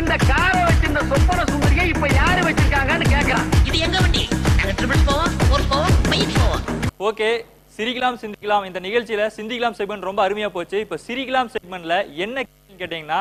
இந்த காரை வச்சிருந்த சொப்பன சுந்தரியை இப்ப யாரு வச்சிருக்காங்கன்னு கேக்குறான். இது எங்க வண்டி? ட்ரிபிள் போவோம், ஃபோர் போவோம், ஃபைவ் போவோம். ஓகே, சிரிக்கலாம் சிந்திக்கலாம் இந்த நிகழ்ச்சியில சிந்திக்கலாம் செக்மெண்ட் ரொம்ப அருமையா போச்சு. இப்ப சிரிக்கலாம் செக்மெண்ட்ல என்ன கேட்டீங்கன்னா,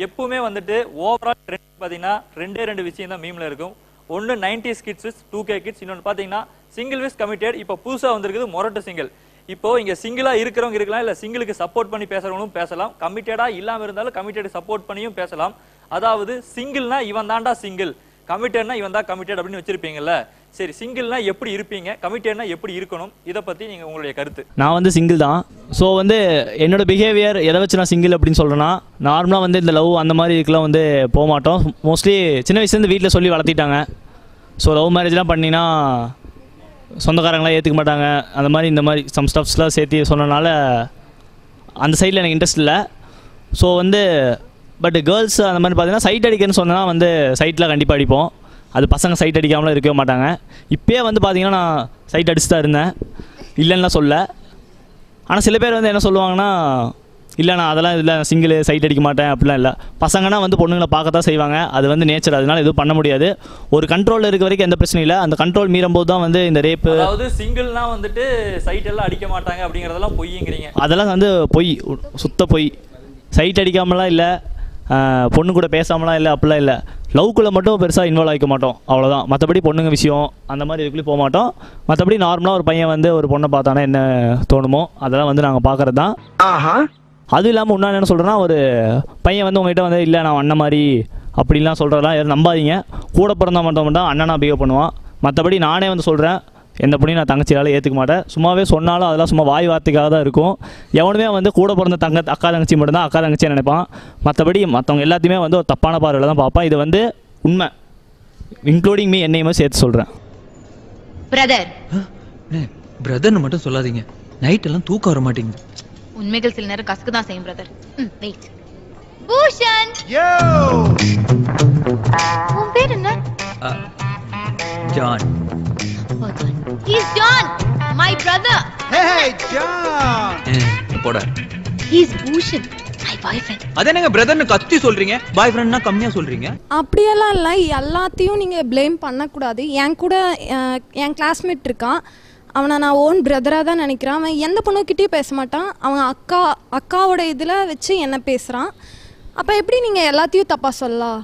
எப்பவுமே வந்துட்டு ஓவரால் ட்ரெண்ட் பாத்தீங்கன்னா ரெண்டு விஷயம் தான் மீம்ல இருக்கும். ஒன்னு 90s கிட்ஸ் 2K கிட்ஸ், இன்னொன்னு பாத்தீங்கன்னா சிங்கிள் விஸ் கமிட்டட். இப்ப புதுசா வந்திருக்குது மொரட்டு சிங்கிள். இப்போ இங்க சிங்கிளா இருக்கிறவங்க இருக்கலாம், இல்ல சிங்கிளுக்கு சப்போர்ட் பண்ணி பேசுறவங்களும் பேசலாம், கமிட்டடா இல்லாம இருந்தாலும் கமிட்டட் சப்போர்ட் பண்ணியும் பேசலாம். அதாவது சிங்கிள்னா இவன் தாண்டா சிங்கிள், கமிட்டட்னா இவன் தான் கமிட்டட் அப்படின்னு வச்சிருப்பீங்கல்ல. சரி, சிங்கிள்னா எப்படி இருப்பீங்க, கமிட்டட்னா எப்படி இருக்கணும், இதை பத்தி நீங்க உங்களுடைய கருத்து. நான் வந்து சிங்கிள் தான். ஸோ வந்து என்னோட பிஹேவியர் எதை வச்சு நான் சிங்கிள் அப்படின்னு சொல்கிறேன்னா, நார்மலாக வந்து இந்த லவ் அந்த மாதிரி இதுக்கெலாம் வந்து போக மாட்டோம். மோஸ்ட்லி சின்ன வயசுலேருந்து வீட்டில் சொல்லி வளர்த்திட்டாங்க. ஸோ லவ் மேரேஜ்லாம் பண்ணினா சொந்தக்காரங்களாம் ஏற்றுக்க மாட்டாங்க, அந்த மாதிரி இந்த மாதிரி சம் ஸ்டப்ஸ்லாம் சேர்த்து சொன்னனால அந்த சைடில் எனக்கு இன்ட்ரெஸ்ட் இல்லை. ஸோ வந்து பட் கேர்ள்ஸ் அந்த மாதிரி பார்த்தீங்கன்னா சைட் அடிக்கன்னு சொன்னால் வந்து சைட்டில் கண்டிப்பாக அடிப்போம். அது பசங்க சைட் அடிக்காமலாம் இருக்கவே மாட்டாங்க. இப்போயே வந்து பார்த்தீங்கன்னா நான் சைட் அடிச்சு தான் இருந்தேன், இல்லைன்னா சொல்ல. ஆனால் சில பேர் வந்து என்ன சொல்லுவாங்கன்னா, இல்லை நான் அதெல்லாம் இல்லை சிங்கிள் சைட் அடிக்க மாட்டேன் அப்படிலாம் இல்லை. பசங்கன்னா வந்து பொண்ணுங்களை பார்க்கத்தான் செய்வாங்க, அது வந்து நேச்சர், அதனால எதுவும் பண்ண முடியாது. ஒரு கண்ட்ரோலில் இருக்க வரைக்கும் எந்த பிரச்சனையும் இல்லை. அந்த கண்ட்ரோல் மீறும்போது தான் வந்து இந்த ரேப்பு. அதாவது சிங்கிள்னா வந்துட்டு சைட் எல்லாம் அடிக்க மாட்டாங்க அப்படிங்கிறதெல்லாம் பொய்ங்கிறீங்க. அதெல்லாம் வந்து பொய், சுத்த பொய். சைட் அடிக்காமலாம் இல்லை, பொண்ணு கூட பேசாமலாம் இல்லை, அப்படிலாம் இல்லை. லவ்க்குள்ளே மட்டும் பெருசாக இன்வால்வ் ஆகிக்க மாட்டோம், அவ்வளோதான். மற்றபடி பொண்ணுங்க விஷயம் அந்த மாதிரி இதுக்குள்ளே போக மாட்டோம். மற்றபடி நார்மலாக ஒரு பையன் வந்து ஒரு பொண்ணை பார்த்தானா என்ன தோணுமோ அதெல்லாம் வந்து நாங்கள் பார்க்குறது தான். அதுவும் இல்லாமல் இன்னும் என்ன சொல்கிறேன்னா, ஒரு பையன் வந்து உங்கள்கிட்ட வந்து இல்லை நான் அண்ணன் மாதிரி அப்படிலாம் சொல்கிறதெல்லாம் யாரும் நம்பாதீங்க. கூட பிறந்தா மட்டும் அண்ணனா பிஹேவ் பண்ணுவான். மற்றபடி நானே வந்து சொல்கிறேன், எந்த பொண்ணையும் நான் தங்கச்சியால் ஏற்றுக்க மாட்டேன். சும்மாவே சொன்னாலும் அதெல்லாம் சும்மா வாய் வார்த்தைக்காக தான் இருக்கும். எவனுமே வந்து கூட பிறந்த அக்கா தங்கச்சி மட்டும்தான் அக்கா தங்கச்சியாக நினைப்பான். மற்றபடி மற்றவங்க எல்லாத்தையுமே வந்து ஒரு தப்பான பார்வையில் தான் பார்ப்பான். இது வந்து உண்மை, இன்க்ளூடிங் மீ, என்னையுமே சேர்த்து சொல்கிறேன். பிரதர்னு மட்டும் சொல்லாதீங்க, நைட் எல்லாம் தூக்கம் வர மாட்டேங்குது. உண்மைகள் சில நேரம் கசக்கு தான் செய்யும் பிரதர். வெயிட். பூஷன், உன் பேர் என்ன? John. He's John, my brother. Hey John. போடா. He's Bhushan, my boyfriend. அதென்னங்க பிரதர்னு கத்தி சொல்றீங்க, பாய் ஃப்ரெண்ட்னா கம்மியா சொல்றீங்க? அப்படியெல்லாம் இல்லை, எல்லாத்தையும் நீங்கள் ப்ளேம் பண்ணக்கூடாது. என் கூட என் கிளாஸ்மேட் இருக்கான், அவனை நான் ஓன் பிரதராக தான் நினைக்கிறான். அவன் எந்த பொண்ணுக்கிட்டேயும் பேச மாட்டான், அவன் அக்காவோட இதில் வச்சு என்ன பேசுகிறான். அப்போ எப்படி நீங்கள் எல்லாத்தையும் தப்பாக சொல்லலாம்?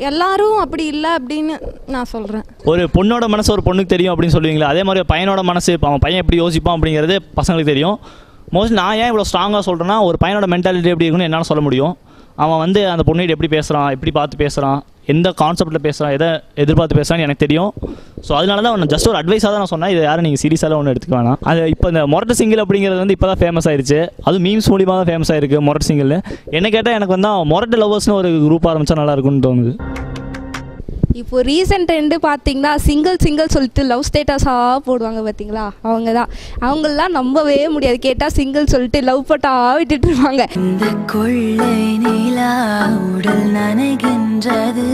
எல்லாரும் அப்படி இல்லை அப்படின்னு நான் சொல்கிறேன். ஒரு பொண்ணோட மனசு ஒரு பொண்ணுக்கு தெரியும் அப்படின்னு சொல்லுவீங்களா, அதே மாதிரி பையனோட மனசு அவன் பையன் எப்படி யோசிப்பான் அப்படிங்கிறது பசங்களுக்கு தெரியும். மோஸ்ட்லி நான் ஏன் இவ்வளோ ஸ்ட்ராங்காக சொல்கிறேன்னா, ஒரு பையனோட மென்டாலிட்டி எப்படி இருக்குன்னு என்னால் சொல்ல முடியும். அவன் வந்து அந்த பொண்ணுகிட்ட எப்படி பேசுகிறான், எப்படி பார்த்து பேசுகிறான், எந்த கான்செப்ட்டில் பேசுகிறான், எதை எதிர்பார்த்து பேசுகிறான்னு எனக்கு தெரியும். ஸோ அதனால தான் ஜஸ்ட் ஒரு அட்வைஸாக தான் நான் சொன்னேன். இதை யாரும் நீங்கள் சீரியஸாக ஒன்று எடுத்துக்க வேணாம். அது இப்போ இந்த மொரட்டு சிங்கிள் அப்படிங்கிறது வந்து இப்போ தான் ஃபேமஸ் ஆயிடுச்சு. அதுவும் மீம்ஸ் மூலியமாக தான் ஃபேமஸ் ஆயிருக்கு மொரட்டு சிங்கிள். என்ன கேட்டால் எனக்கு வந்து மொரட்டு லவ்வர்ஸ்னு ஒரு குரூப் ஆரம்பித்தா நல்லா இருக்கும்னு தோணுது. இப்போ ரீசெண்ட் ட்ரெண்டு பார்த்தீங்கன்னா சிங்கிள் சொல்லிட்டு லவ் ஸ்டேட்டஸாக போடுவாங்க பார்த்தீங்களா, அவங்க தான். அவங்களெலாம் நம்பவே முடியாது. கேட்டால் சிங்கிள் சொல்லிட்டு லவ் பட்டா விட்டுட்டு இருப்பாங்க. இந்த கொள்ளை நிலா உடல் நனைகின்றது,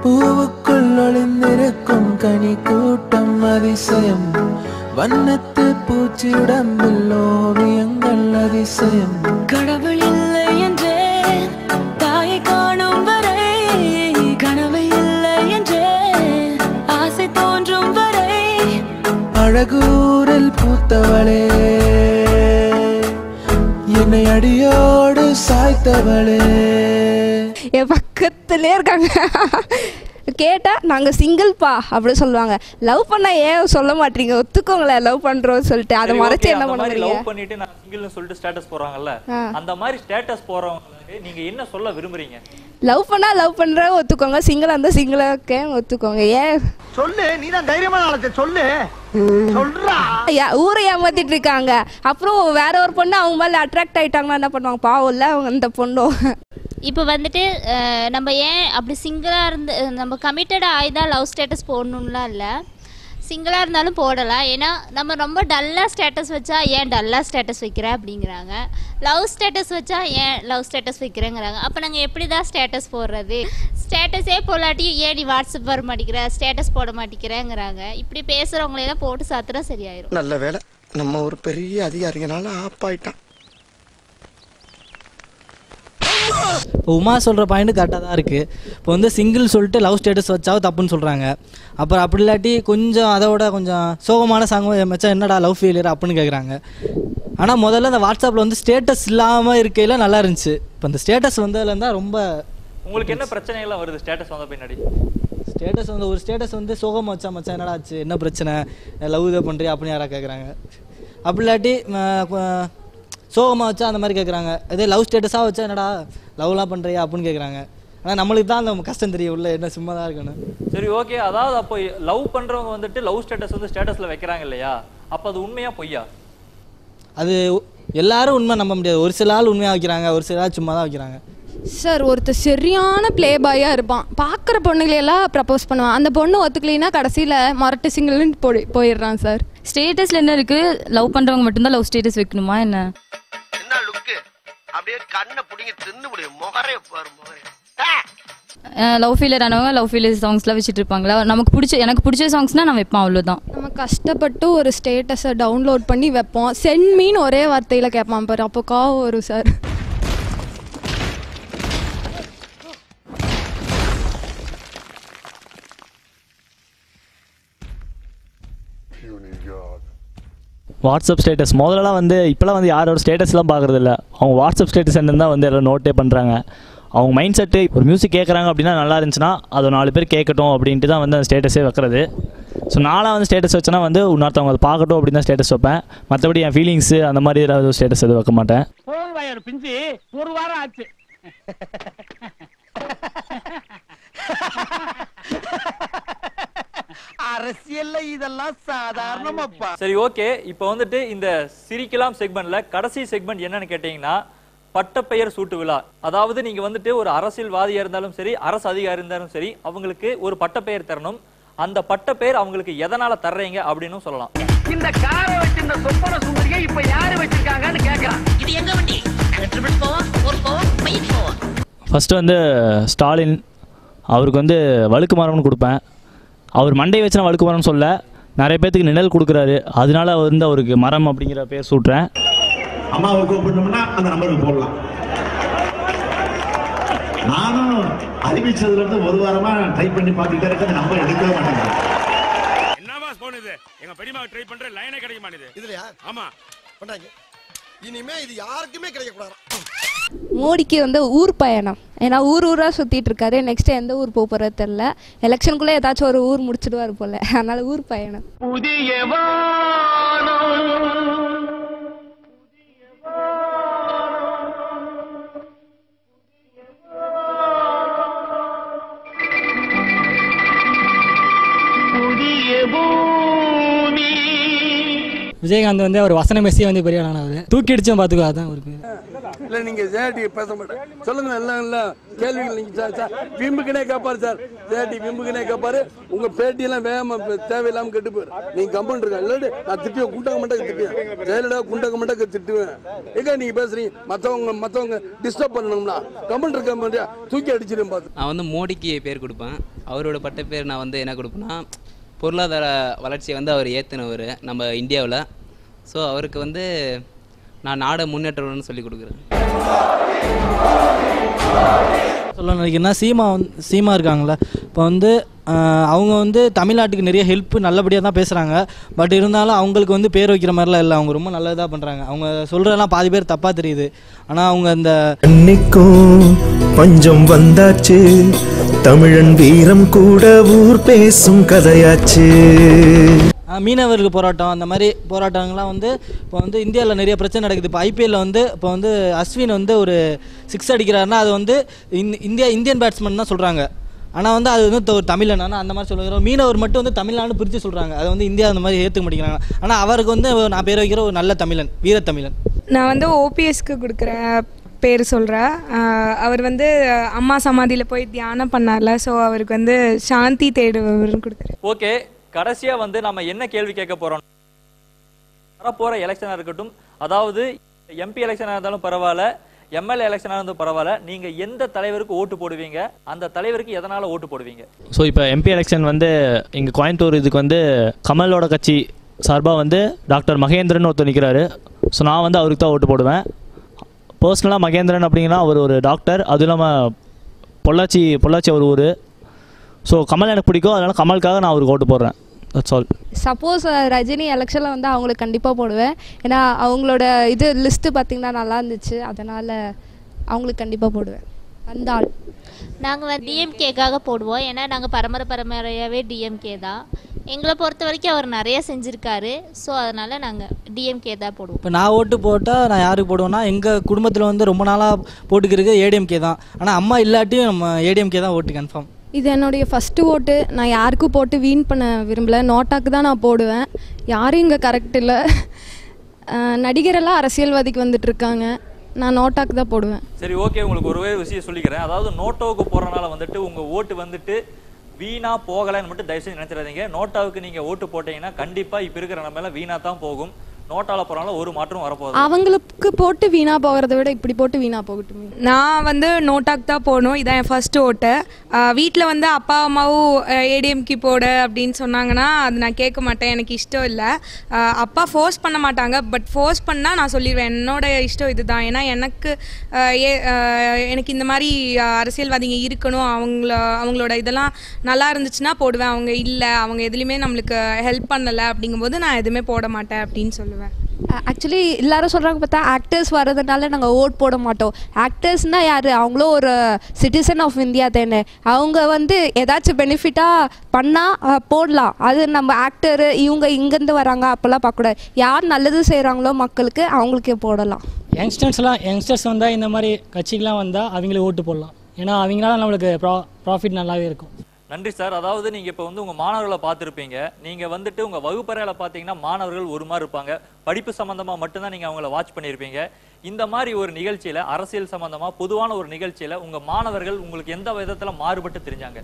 பூவுக்குள் ஒளிந்திருக்கும் கனி கூட்டம் அதிசயம், வண்ணத்து பூச்சி உடம்பில் ஓவியங்கள் அதிசயம். கடவுள் இல்லை என்றே தாயை காணும் வரை, கனவு இல்லை என்றே ஆசை தோன்றும் வரை, அழகூரில் பூத்தவளே என்னை அடியோடு சாய்த்தவளே. என் பக்கத்துலேயே இருக்காங்க. கேட்டால் நாங்கள் சிங்கிள்ப்பா அப்படி சொல்லுவாங்க. லவ் பண்ணால் ஏன் சொல்ல மாட்டீங்க, ஒத்துக்கோங்களேன் லவ் பண்ணுறோன்னு சொல்லிட்டு. அதை மறைச்சு என்ன பண்ண முடியும்? லவ் பண்ணிட்டு நான் சிங்கிள்னு சொல்லிட்டு ஸ்டேட்டஸ் போடுறாங்கல்ல, அந்த மாதிரி ஸ்டேட்டஸ் போடுறவங்களுக்கு நீங்க என்ன சொல்ல விரும்புறீங்க? லவ் பண்ணால் லவ் பண்ணுற ஒத்துக்கோங்க, சிங்கிளாக இருந்தால் சிங்கிளாக ஒத்துக்கோங்க. ஏன் சொல்லு, நீ தான் தைரியமான ஆளு, சொல்லு சொல்றா. ஊரை ஏமாத்திட்டு இருக்காங்க. அப்புறம் வேற ஒரு பொண்ணு அவங்க மேலே அட்ராக்ட் ஆகிட்டாங்கன்னா என்ன பண்ணுவாங்க, பாவம் இல்லை அவங்க அந்த பொண்ணும். இப்போ வந்துட்டு நம்ம ஏன் அப்படி சிங்கிளாக இருந்து நம்ம கமிட்டடாக ஆகிதான் லவ் ஸ்டேட்டஸ் போடணும்லாம் இல்லை, சிங்கிளாக இருந்தாலும் போடலாம். ஏன்னா நம்ம ரொம்ப டல்லாக ஸ்டேட்டஸ் வச்சா ஏன் டல்லாக ஸ்டேட்டஸ் வைக்கிற அப்படிங்கிறாங்க, லவ் ஸ்டேட்டஸ் வச்சா ஏன் லவ் ஸ்டேட்டஸ் வைக்கிறேங்கிறாங்க. அப்போ நாங்கள் எப்படி தான் ஸ்டேட்டஸ் போடுறது? ஸ்டேட்டஸே போலாட்டியும் ஏன் நீ வாட்ஸ்அப் வர மாட்டேங்கிற, ஸ்டேட்டஸ் போட மாட்டேங்கிறேங்கிறாங்க. இப்படி பேசுகிறவங்களெல்லாம் போட்டு சாத்துறா சரியாயிரும். நல்ல வேலை நம்ம ஒரு பெரிய அதிகாரிங்கனால ஆப்பாயிட்டான். இப்போ உமா சொல்கிற பாயிண்ட் கரெக்டாக தான் இருக்குது. இப்போ வந்து சிங்கிள் சொல்லிட்டு லவ் ஸ்டேட்டஸ் வச்சாவும் தப்புன்னு சொல்கிறாங்க. அப்புறம் அப்படி இல்லாட்டி கொஞ்சம் அதோட கொஞ்சம் சோகமான சாங் மச்சான் என்னடா லவ் ஃபெயிலியர் அப்படின்னு கேட்குறாங்க. ஆனால் முதல்ல அந்த வாட்ஸ்அப்பில் வந்து ஸ்டேட்டஸ் இல்லாமல் இருக்கையில் நல்லா இருந்துச்சு. இப்போ அந்த ஸ்டேட்டஸ் வந்ததுலேருந்தா ரொம்ப. உங்களுக்கு என்ன பிரச்சனைகள்லாம் வருது ஸ்டேட்டஸ் வந்த பின்னாடி? ஸ்டேட்டஸ் வந்து ஒரு ஸ்டேட்டஸ் வந்து சோகமாக வச்சா மச்சான் என்னடா ஆச்சு, என்ன பிரச்சனை, லவ் இதை பண்ணுறியா அப்படின்னு யாராவது கேட்குறாங்க. அப்படி இல்லாட்டி சோகமாக வச்சா அந்த மாதிரி கேட்குறாங்க. இதே லவ் ஸ்டேட்டஸாக வச்சா என்னடா லவ்லாம் பண்ணுறியா அப்படின்னு கேட்குறாங்க. ஆனால் நம்மளுக்கு தான் அந்த கஷ்டம் தெரியும், உள்ள என்ன சும்மா தான் இருக்கணும். சரி, ஓகே. அதாவது அப்போ லவ் பண்ணுறவங்க வந்துட்டு லவ் ஸ்டேட்டஸ் வந்து ஸ்டேட்டஸில் வைக்கிறாங்க இல்லையா, அப்போ அது உண்மையா பொய்யா? அது எல்லாரும் உண்மை நம்ப முடியாது. ஒரு சில ஆள் உண்மையாக வைக்கிறாங்க, ஒரு சில ஆள் சும்மா தான் வைக்கிறாங்க. சார் ஒருத்தர் சரியான ப்ளே பாயாக இருப்பான், பார்க்குற பொண்ணுகளெல்லாம் ப்ரப்போஸ் பண்ணுவான். அந்த பொண்ணு ஒத்துக்கலைன்னா கடைசியில் மொரட்டு சிங்கிள்னு போயிடுறான் சார். ஸ்டேட்டஸில் என்ன இருக்குது? லவ் பண்ணுறவங்க மட்டும்தான் லவ் ஸ்டேட்டஸ் வைக்கணுமா என்ன? என்ன லுக்கு அப்படியே கண்ணை பிடிங்க தின்னு முடியும் முகரே பாரு முகரே. லவ் ஃபீலர் ஆனவங்க லவ் ஃபீலர் சாங்ஸ்லாம் வச்சுட்டு இருப்பாங்களா? எனக்கு பிடிச்ச சாங்ஸ்னால் நான் வைப்பேன், அவ்வளோதான். நம்ம கஷ்டப்பட்டு ஒரு ஸ்டேட்டஸை டவுன்லோட் பண்ணி வைப்போம், சென்ட் மீன் ஒரே வார்த்தையில் கேட்பான் பாரு, அப்போ கோவம் வரும் சார். வாட்ஸ்அப் ஸ்டேட்டஸ் முதல்லலாம் வந்து இப்போலாம் வந்து யாரோட ஸ்டேட்டஸ்லாம் பார்க்குறது இல்லை. அவங்க வாட்ஸ்அப் ஸ்டேட்டஸ் என்னன்னு தான் வந்து எல்லாம் நோட்டே பண்ணுறாங்க. அவங்க மைண்ட் செட்டு ஒரு மியூசிக் கேட்குறாங்க அப்படின்னா நல்லா இருந்துச்சுன்னா அதை 4 பேர் கேட்கட்டும் அப்படின்ட்டு தான் வந்து அந்த ஸ்டேட்டஸே வைக்கிறது. ஸோ நானாக வந்து ஸ்டேட்டஸ் வச்சேன்னா வந்து இன்னொருத்தவங்க அதை பார்க்கட்டும் அப்படின்னு தான் ஸ்டேட்டஸ் வைப்பேன். மற்றபடி என் ஃபீலிங்ஸு அந்த மாதிரி ஏதாவது ஸ்டேட்டஸ் எதுவும் வைக்க மாட்டேன். பிஞ்சு ஒரு வாரம் ஆச்சு. அரசியல்ல இதெல்லாம் சாதாரணமாப்பா. சரி, ஓகே. இப்போ வந்துட்டு இந்த சிரிக்கலாம் செக்மெண்ட்ல கடைசி செக்மெண்ட் என்னன்னு கேட்டீங்கன்னா பட்டப்பெயர் சூட்டு விழா. அதாவது நீங்க வந்துட்டு ஒரு அரசியல்வாதியா இருந்தாலும் சரி, அரசு அதிகாரி இருந்தாலும் சரி, அவங்களுக்கு ஒரு பட்டப்பெயர் தரணும். அந்த பட்டப்பெயர் அவங்களுக்கு எதனால தர்றீங்க அப்படின்னு சொல்லலாம். இந்த காரை வச்சிருந்த சொப்பன சுந்தரியை இப்ப யாரு வச்சிருக்காங்கன்னு கேக்குறான். இது எங்க வண்டி? ட்ரிபிள் போவா, ஒரு போவா, மைட் போவா. ஃபர்ஸ்ட் வந்து ஸ்டாலின் அவருக்கு வந்து வழுக்கு மரம்னு கொடுப்பேன். அவர் மண்டை வச்சுனா வழுக்கு மரம்னு சொல்ல, நிறைய பேத்துக்கு நிழல் கொடுக்குறாரு, அதனால வந்து அவருக்கு மரம் அப்படிங்கிற பேர் சூட்டுறேன். அம்மாவை கூப்பிடணும்னா அந்த நம்பருக்கு போடலாம். நானும் அறிவிச்சதுல இருந்து ஒரு வாரமா ட்ரை பண்ணி பார்த்துட்டே இருக்க, அந்த நம்பர் எடுக்கவே மாட்டேங்கிறேன். என்னவா போன் இது? எங்க பெரியம்மா ட்ரை பண்ற லைனே கிடைக்க மாட்டேங்குது. இதுலயா? ஆமா பண்ணாங்க. இனிமே இது யாருக்குமே கிடைக்க கூடாது. மோடிக்கு வந்து ஊர் பயணம், ஏன்னா ஊராக சுற்றிட்டு இருக்காரு. நெக்ஸ்ட் எந்த ஊர் போகிறது தெரில. எலெக்ஷனுக்குள்ளே ஏதாச்சும் ஒரு ஊர் முடிச்சிடுவார் போல, அதனால ஊர் பயணம். புதிய விஜயகாந்த் வந்து அவர் வசன மெஸ்ஸியை வந்து பெரிய ஆனது தூக்கி அடிச்சும் பார்த்துக்கோ, அதுதான் அவருக்கு. இல்லை நீங்கள் ஜேடி பேச மாட்டேன் சொல்லுங்க. எல்லாம் இல்லை கேள்விகள் நீங்கள் சார் விம்புக்குனே கேட்பாரு சார். ஜேடி விம்புக்குனே கேட்பாரு. உங்கள் பேட்டியெல்லாம் வேகமாக தேவையில்லாமல் கெட்டு போயிரு. நீங்கள் கம்பன் இருக்கா இல்லாட்டி நான் திட்டுவேன், குண்டாக்க மாட்டேங்க திட்டுவேன், ஜெயலலிதா குண்டாக்க மாட்டேங்க திட்டுவேன். எங்கே நீங்கள் பேசுறீங்க? மற்றவங்க டிஸ்டர்ப் பண்ணணும்னா கம்பன் இருக்க மாட்டியா தூக்கி அடிச்சிடும் பார்த்து. நான் வந்து மோடிக்கு பேர் கொடுப்பேன். அவரோட பட்ட பேர் நான் வந்து என்ன கொடுப்பேன்னா, பொருளாதார வளர்ச்சியை வந்து அவர் ஏற்றினவர் நம்ம இந்தியாவில். ஸோ அவருக்கு வந்து நான் நாடை முன்னேற்றணும்னு சொல்லி கொடுக்குறேன். சொல்ல நினைக்கிறேன்னா சீமா இருக்காங்களே, இப்போ வந்து அவங்க வந்து தமிழ்நாட்டுக்கு நிறைய ஹெல்ப் நல்லபடியாக தான் பேசுகிறாங்க. பட் இருந்தாலும் அவங்களுக்கு வந்து பேர் வைக்கிற மாதிரிலாம் இல்லை. அவங்க ரொம்ப நல்லதாக பண்ணுறாங்க. அவங்க சொல்கிறதெல்லாம் பாதி பேர் தப்பாக தெரியுது. ஆனால் அவங்க அந்த அன்னைக்கும் பஞ்சம் வந்தாச்சு, தமிழன் வீரம் கூட ஊர் பேசும் கதையாச்சு. மீனவர்களுக்கு போராட்டம், அந்த மாதிரி போராட்டங்கள்லாம் வந்து இப்போ வந்து இந்தியாவில் நிறைய பிரச்சனை நடக்குது. இப்போ ஐபிஎல்ல வந்து இப்போ வந்து அஸ்வின் வந்து ஒரு 6 அடிக்கிறாருன்னா அது வந்து இந்தியன் பேட்ஸ்மேன் தான் சொல்கிறாங்க. ஆனால் வந்து அது வந்து ஒரு தமிழன், ஆனால் அந்த மாதிரி சொல்லுறோம். மீனவர் மட்டும் வந்து தமிழ்நாடு பிரித்து சொல்கிறாங்க. அதை வந்து இந்தியா அந்த மாதிரி ஏற்றுக்க மாட்டேங்கிறாங்க. ஆனால் அவருக்கு வந்து நான் பேர் வைக்கிற ஒரு நல்ல தமிழன், வீரத்தமிழன். நான் வந்து ஓபிஎஸ்க்கு கொடுக்குற பேர் சொல்கிறேன். அவர் வந்து அம்மா சமாதியில் போய் தியானம் பண்ணார்ல, ஸோ அவருக்கு வந்து சாந்தி தேடுவர்னு கொடுக்குறேன். ஓகே, கடைசியா வந்து நம்ம என்ன கேள்வி கேட்க போறோம்? வரப்போற எலெக்ஷனா இருக்கட்டும், அதாவது எம்பி எலெக்ஷனா இருந்தாலும் பரவாயில்ல, எம்எல்ஏ எலெக்ஷனா இருந்தாலும் பரவாயில்ல, நீங்க எந்த தலைவருக்கு ஓட்டு போடுவீங்க? அந்த தலைவருக்கு எதனால ஓட்டு போடுவீங்க? ஸோ இப்போ எம்பி எலெக்ஷன் வந்து இங்கே கோயம்புத்தூர் இதுக்கு வந்து கமலோட கட்சி சார்பாக வந்து டாக்டர் மகேந்திரன் ஒருத்தர் நிற்கிறாரு. ஸோ நான் வந்து அவருக்கு தான் ஓட்டு போடுவேன். பர்சனலாக மகேந்திரன் அப்படிங்கன்னா அவர் ஒரு டாக்டர், அதுவும் இல்லாமல் பொள்ளாச்சி அவர் ஊர். ஸோ கமல் எனக்கு பிடிக்கும், அதனால் கமலுக்காக நான் அவருக்கு ஓட்டு போடுறேன். That's all. சப்போஸ் ரஜினி எலெக்ஷனில் வந்து அவங்களுக்கு கண்டிப்பாக போடுவேன். ஏன்னா அவங்களோட இது லிஸ்ட்டு பார்த்திங்கன்னா நல்லா இருந்துச்சு, அதனால் அவங்களுக்கு கண்டிப்பாக போடுவேன். அந்த ஆள் நாங்கள் டிஎம்கேக்காக போடுவோம். ஏன்னா நாங்கள் பரம்பரையாகவே டிஎம்கே தான். எங்களை பொறுத்த வரைக்கும் அவர் நிறைய செஞ்சுருக்காரு. ஸோ அதனால் நாங்கள் டிஎம்கே தான் போடுவோம். இப்போ நான் ஓட்டு போட்டால் நான் யாருக்கு போடுவேன்னா, எங்கள் குடும்பத்தில் வந்து ரொம்ப நாளாக போட்டுக்கிறது ஏடிஎம்கே தான். ஆனால் அம்மா இல்லாட்டியும் நம்ம ஏடிஎம்கே தான் ஓட்டு கன்ஃபார்ம். இது என்னுடைய ஃபஸ்ட்டு ஓட்டு. நான் யாருக்கும் போட்டு வீண் பண்ண விரும்பலை. நோட்டாக்கு தான் நான் போடுவேன். யாரும் இங்கே கரெக்ட் இல்லை. நடிகரெல்லாம் அரசியல்வாதிக்கு வந்துட்டுருக்காங்க. நான் நோட்டாக்கு தான் போடுவேன். சரி, ஓகே. உங்களுக்கு ஒரு விஷயம் சொல்லிக்கிறேன். அதாவது நோட்டோவுக்கு போகிறனால வந்துட்டு உங்கள் ஓட்டு வந்துட்டு வீணாக போகலைன்னு மட்டும் தயவு செஞ்சு நினச்சிடாதீங்க. நோட்டாவுக்கு நீங்கள் ஓட்டு போட்டீங்கன்னா கண்டிப்பாக இப்போ இருக்கிற நம்மளால வீணாக தான் போகும். நோட்டாவில் போகிறனால ஒரு மாற்றம் வரப்போகுது. அவங்களுக்கு போட்டு வீணாக போகிறத விட இப்படி போட்டு வீணாக போகட்டும். நான் வந்து நோட்டாக்கு தான் போகணும். இதான் என் ஃபர்ஸ்ட் ஓட்டு. வீட்டில் வந்து அப்பா அம்மாவும் ஏடிஎம்கே போட அப்படின்னு சொன்னாங்கன்னா அது நான் கேட்க மாட்டேன். எனக்கு இஷ்டம் இல்லை. அப்பா ஃபோர்ஸ் பண்ண மாட்டாங்க. பட் ஃபோர்ஸ் பண்ணால் நான் சொல்லிடுவேன் என்னோட இஷ்டம் இது தான். ஏன்னா எனக்கு இந்த மாதிரி அரசியல்வாதிங்க இருக்கணும், அவங்களோட இதெல்லாம் நல்லா இருந்துச்சுன்னா போடுவேன். அவங்க இல்லை, அவங்க எதுலேயுமே நம்மளுக்கு ஹெல்ப் பண்ணலை அப்படிங்கும்போது நான் எதுவுமே போட மாட்டேன் அப்படின்னு சொல்லுவேன். ஆக்சுவலி எல்லாரும் சொல்கிறாங்க பார்த்தா ஆக்டர்ஸ் வர்றதுனால நாங்கள் ஓட் போட மாட்டோம். ஆக்டர்ஸ்னால் யார்? அவங்களும் ஒரு சிட்டிசன் ஆஃப் இந்தியா தானே. அவங்க வந்து ஏதாச்சும் பெனிஃபிட்டாக பண்ணால் போடலாம். அது நம்ம ஆக்டரு இவங்க இங்கேருந்து வராங்க அப்போல்லாம் பார்க்கக்கூடாது. யார் நல்லது செய்கிறாங்களோ மக்களுக்கு அவங்களுக்கே போடலாம். யங்ஸ்டர்ஸ் வந்தால் இந்த மாதிரி கட்சிக்கெலாம் வந்தால் அவங்களே ஓட்டு போடலாம். ஏன்னா அவங்களால நம்மளுக்கு ப்ராஃபிட் நல்லாவே இருக்கும். நன்றி சார். அதாவது நீங்கள் இப்போ வந்து உங்கள் மாணவர்களை பார்த்துருப்பீங்க. நீங்கள் வந்துட்டு உங்கள் வகுப்பறையில் பார்த்தீங்கன்னா மாணவர்கள் ஒரு மாதிரி இருப்பாங்க. படிப்பு சம்மந்தமாக மட்டும்தான் நீங்கள் அவங்கள வாட்ச் பண்ணியிருப்பீங்க. இந்த மாதிரி ஒரு நிகழ்ச்சியில், அரசியல் சம்மந்தமாக பொதுவான ஒரு நிகழ்ச்சியில் உங்கள் மாணவர்கள் உங்களுக்கு எந்த விதத்தில் மாறுபட்டு தெரிஞ்சாங்க?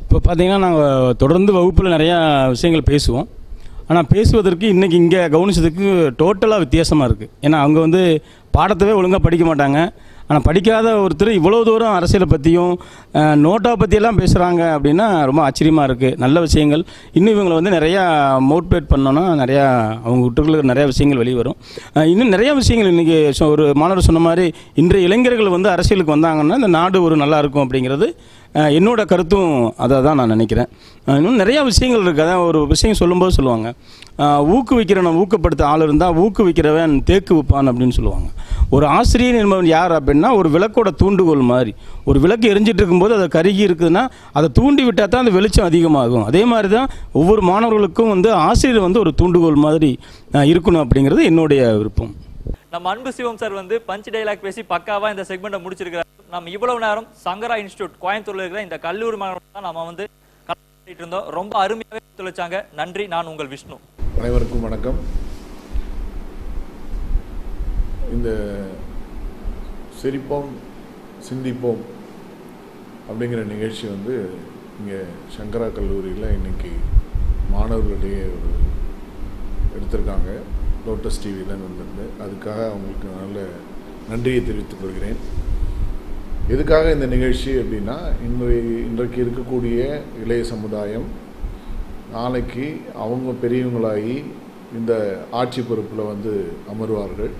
இப்போ பார்த்தீங்கன்னா நாங்கள் தொடர்ந்து வகுப்பில் நிறையா விஷயங்கள் பேசுவோம். ஆனால் பேசுவதற்கு இன்றைக்கி இங்கே கவனிச்சதுக்கு டோட்டலாக வித்தியாசமாக இருக்குது. ஏன்னா அவங்க வந்து பாடத்தவே ஒழுங்காக படிக்க மாட்டாங்க. ஆனால் படிக்காத ஒருத்தர் இவ்வளோ தூரம் அரசியலை பற்றியும் நோட்டா பற்றியெல்லாம் பேசுகிறாங்க அப்படின்னா ரொம்ப ஆச்சரியமாக இருக்குது. நல்ல விஷயங்கள் இன்னும் இவங்களை வந்து நிறையா மோட்டிவேட் பண்ணோன்னா நிறையா அவங்க விட்டுகளுக்கு நிறையா விஷயங்கள் வெளியே வரும். இன்னும் நிறையா விஷயங்கள் இன்றைக்கி ஒரு மாணவர் சொன்ன மாதிரி இன்றைய இளைஞர்கள் வந்து அரசியலுக்கு வந்தாங்கன்னா இந்த நாடு ஒரு நல்லா இருக்கும் அப்படிங்கிறது என்னோட கருத்தும் அதை தான் நான் நினைக்கிறேன். இன்னும் நிறையா விஷயங்கள் இருக்குது. அதான் ஒரு விஷயம் சொல்லும்போது சொல்லுவாங்க, ஊக்குவிக்கிறவன் ஊக்கப்படுத்த ஆள் இருந்தால் ஊக்குவிக்கிறவன் தேக்கு வைப்பான் அப்படின்னு சொல்லுவாங்க. ஒரு ஆசிரியர் என்பவன் யார் அப்படின்னா ஒரு விளக்கோட தூண்டுகோல் மாதிரி. ஒரு விளக்கு எரிஞ்சிட்டு இருக்கும்போது அதை கருகி இருக்குதுன்னா அதை தூண்டி விட்டால் தான் அந்த வெளிச்சம் அதிகமாகும். அதே மாதிரி தான் ஒவ்வொரு மாணவர்களுக்கும் வந்து ஆசிரியர் வந்து ஒரு தூண்டுகோல் மாதிரி இருக்கணும் அப்படிங்கிறது என்னுடைய விருப்பம். நம்ம அன்பு சிவம் சார் வந்து பஞ்ச் டைலாக் பேசி பக்காவா இந்த செக்மெண்ட்டை முடிச்சிருக்கிறார். நம்ம இவ்வளவு நேரம் சங்கரா இன்ஸ்டிடியூட் கோயம்புத்தூர்ல இருக்கிற இந்த கல்லூரி மாணவர்கள் தான் நம்ம வந்து கலந்துட்டு இருந்தோம். ரொம்ப அருமையாகவே ஒத்துழைச்சாங்க. நன்றி. நான் உங்கள் விஷ்ணு. அனைவருக்கும் வணக்கம். இந்த சிரிப்போம் சிந்திப்போம் அப்படிங்கிற நிகழ்ச்சி வந்து இங்கே சங்கரா கல்லூரியில் இன்னைக்கு மாணவர்களிடையே ஒரு எடுத்திருக்காங்க. லோட்டஸ் டிவியில் வந்திருந்து அதுக்காக அவங்களுக்கு நல்ல நன்றியை தெரிவித்துக் கொள்கிறேன். எதுக்காக இந்த நிகழ்ச்சி அப்படின்னா, இன்றைக்கு இருக்கக்கூடிய இளைய சமுதாயம் நாளைக்கு அவங்க பெரியவங்களாகி இந்த ஆட்சி பொறுப்பில் வந்து அமர்வார்கள்.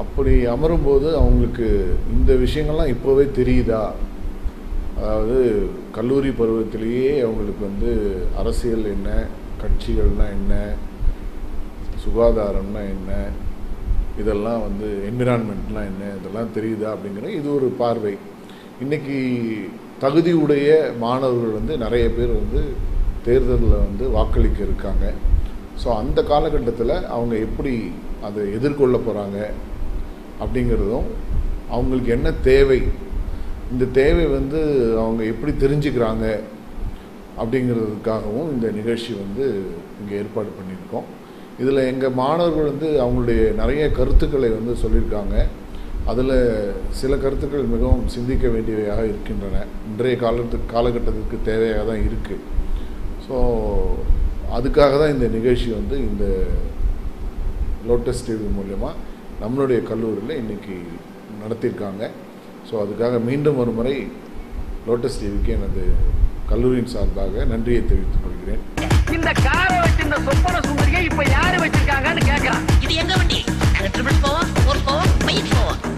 அப்படி அமரும்போது அவங்களுக்கு இந்த விஷயங்கள்லாம் இப்போவே தெரியுதா? அதாவது கல்லூரி பருவத்திலேயே அவங்களுக்கு வந்து அரசியல் என்ன, கட்சிகள்னால் என்ன, சுகாதாரம்னா என்ன, இதெல்லாம் வந்து என்விரான்மெண்ட்லாம் என்ன, இதெல்லாம் தெரியுதா அப்படிங்கிற இது ஒரு பார்வை. இன்றைக்கி தகுதியுடைய மாணவர்கள் வந்து நிறைய பேர் வந்து தேர்தலில் வந்து வாக்களிக்க இருக்காங்க. ஸோ அந்த காலகட்டத்தில் அவங்க எப்படி அதை எதிர்கொள்ள போகிறாங்க அப்படிங்கிறதும், அவங்களுக்கு என்ன தேவை, இந்த தேவை வந்து அவங்க எப்படி தெரிஞ்சுக்கிறாங்க அப்படிங்கிறதுக்காகவும் இந்த நிகழ்ச்சி வந்து இங்கே ஏற்பாடு பண்ணியிருக்கோம். இதில் எங்கள் மாணவர்கள் வந்து அவங்களுடைய நிறைய கருத்துக்களை வந்து சொல்லியிருக்காங்க. அதில் சில கருத்துக்கள் மிகவும் சிந்திக்க வேண்டியவையாக இருக்கின்றன. இன்றைய காலகட்டத்துக்கு தேவையாக தான் இருக்குது. ஸோ அதுக்காக தான் இந்த நிகழ்ச்சி வந்து இந்த லோட்டஸ் டிவி மூலமா நம்மளுடைய கல்லூரியில் இன்றைக்கி நடத்தியிருக்காங்க. ஸோ அதுக்காக மீண்டும் ஒரு முறை லோட்டஸ் டிவிக்கு எனது கல்லூரியின் சார்பாக நன்றியை தெரிவித்துக் கொள்கிறேன். இந்த காரை வச்சு இந்த சொப்பன சுந்தரியை இப்ப யாரு வச்சிருக்காங்கன்னு கேட்கறான். இது எங்க வண்டி? ட்ரிபிள் 4 4 4 5 4